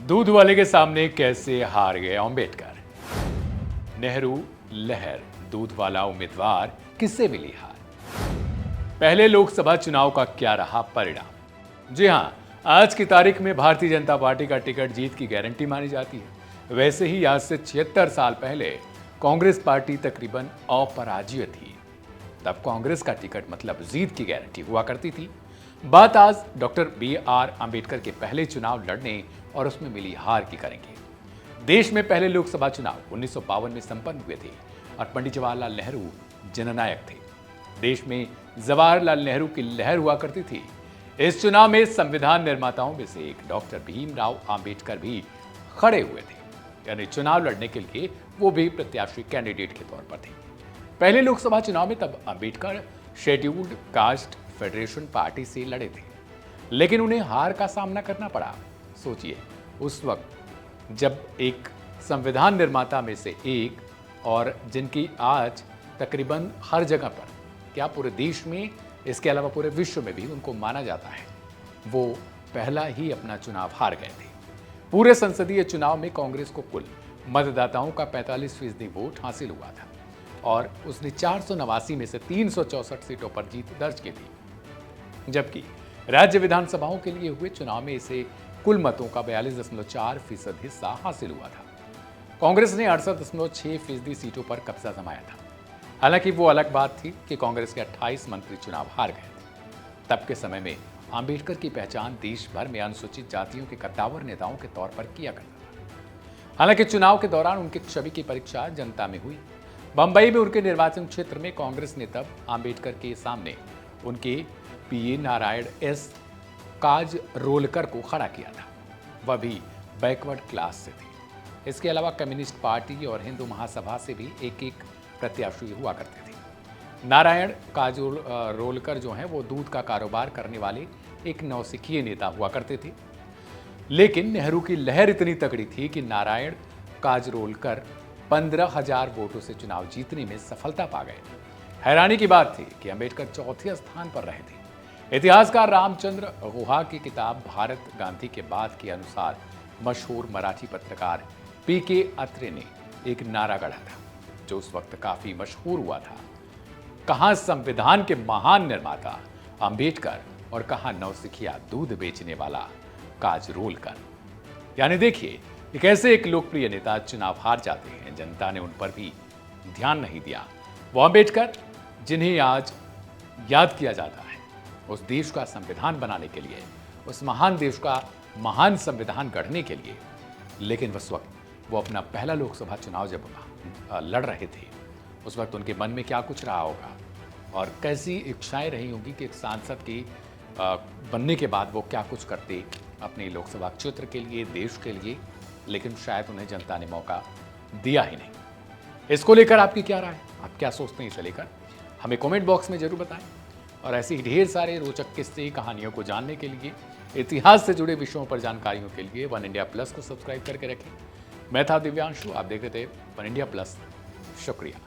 दूध वाले के सामने कैसे हार गए अंबेडकर। नेहरू लहर, दूध वाला उम्मीदवार, किससे मिली हार। पहले लोकसभा चुनाव का क्या रहा परिणाम। जी हां, आज की तारीख में भारतीय जनता पार्टी का टिकट जीत की गारंटी मानी जाती है। वैसे ही आज से 76 साल पहले कांग्रेस पार्टी तकरीबन अपराजित थी। तब कांग्रेस का टिकट मतलब जीत की गारंटी हुआ करती थी। बात आज डॉक्टर BR अंबेडकर के पहले चुनाव लड़ने और उसमें मिली हार की करेंगे। देश में पहले लोकसभा चुनाव 1952 में संपन्न हुए थे और पंडित जवाहरलाल नेहरू जननायक थे। देश में जवाहरलाल नेहरू की लहर हुआ करती थी। इस चुनाव में संविधान निर्माताओं में से एक डॉक्टर भीमराव अंबेडकर भी खड़े हुए थे, यानी चुनाव लड़ने के लिए वो भी प्रत्याशी कैंडिडेट के तौर पर थे। पहले लोकसभा चुनाव में तब Ambedkar scheduled caste federation party से लड़े थे, लेकिन उन्हें हार का सामना करना पड़ा। सोचिए, उस वक्त जब एक संविधान निर्माता में से एक और जिनकी आज तकरीबन हर जगह पर, क्या पूरे देश में, इसके अलावा पूरे विश्व में भी उनको माना जाता है, वो पहला ही अपना चुनाव हार गए थे। पूरे संसदीय चुनाव में कांग्रेस को कुल मतदाताओं का 45% वोट हासिल हुआ था और उसने 489 में से 364 सीटों पर जीत दर्ज की थी, जबकि राज्य विधानसभाओं के लिए हुए चुनाव में इसे कुल मतों का 42.4% हिस्सा हासिल हुआ था। कांग्रेस ने 68.6% सीटों पर कब्जा जमाया था। हालांकि वो अलग बात थी कि कांग्रेस के 28 मंत्री चुनाव हार गए थे। तब के समय में अंबेडकर की पहचान देश भर में अनुसूचित जातियों के कद्दावर नेताओं के तौर पर किया करता था। हालांकि चुनाव के दौरान उनकी छवि की परीक्षा जनता में हुई। बंबई में उनके निर्वाचन क्षेत्र में कांग्रेस ने तब अंबेडकर के सामने उनके PA नारायण S काजरोलकर को खड़ा किया था। वह भी बैकवर्ड क्लास से थे। इसके अलावा कम्युनिस्ट पार्टी और हिंदू महासभा से भी एक एक प्रत्याशी हुआ करते थे। नारायण काजरोलकर जो हैं वो दूध का कारोबार करने वाले एक नौसिखिए नेता हुआ करते थे, लेकिन नेहरू की लहर इतनी तगड़ी थी कि नारायण काजरोलकर 15,000 वोटों से चुनाव जीतने में सफलता पा गए। हैरानी की बात थी कि अंबेडकर चौथे स्थान पर रहे थे। इतिहासकार रामचंद्र गुहा की किताब भारत गांधी के बाद के अनुसार मशहूर मराठी पत्रकार PK अत्रे ने एक नारा गढ़ा था, जो उस वक्त काफी मशहूर हुआ था। कहां संविधान के महान निर्माता अंबेडकर और कहां नौसिखिया दूध बेचने वाला काजरोलकर। यानी देखिए कि कैसे एक लोकप्रिय नेता चुनाव हार जाते हैं, जनता ने उन पर भी ध्यान नहीं दिया। वो अंबेडकर जिन्हें आज याद किया जाता है उस देश का संविधान बनाने के लिए, उस महान देश का महान संविधान गढ़ने के लिए, लेकिन उस वक्त वो अपना पहला लोकसभा चुनाव जब लड़ रहे थे, उस वक्त उनके मन में क्या कुछ रहा होगा और कैसी इच्छाएं रही होंगी कि एक सांसद के बनने के बाद वो क्या कुछ करते अपने लोकसभा क्षेत्र के लिए, देश के लिए, लेकिन शायद उन्हें जनता ने मौका दिया ही नहीं। इसको लेकर आपकी क्या राय है? आप क्या सोचते हैं इसे लेकर? हमें कमेंट बॉक्स में जरूर बताएं। और ऐसी ढेर सारे रोचक किस्से कहानियों को जानने के लिए, इतिहास से जुड़े विषयों पर जानकारियों के लिए वन इंडिया प्लस को सब्सक्राइब करके रखें। मैं था दिव्यांशु, आप देख रहे थे वन इंडिया प्लस। शुक्रिया।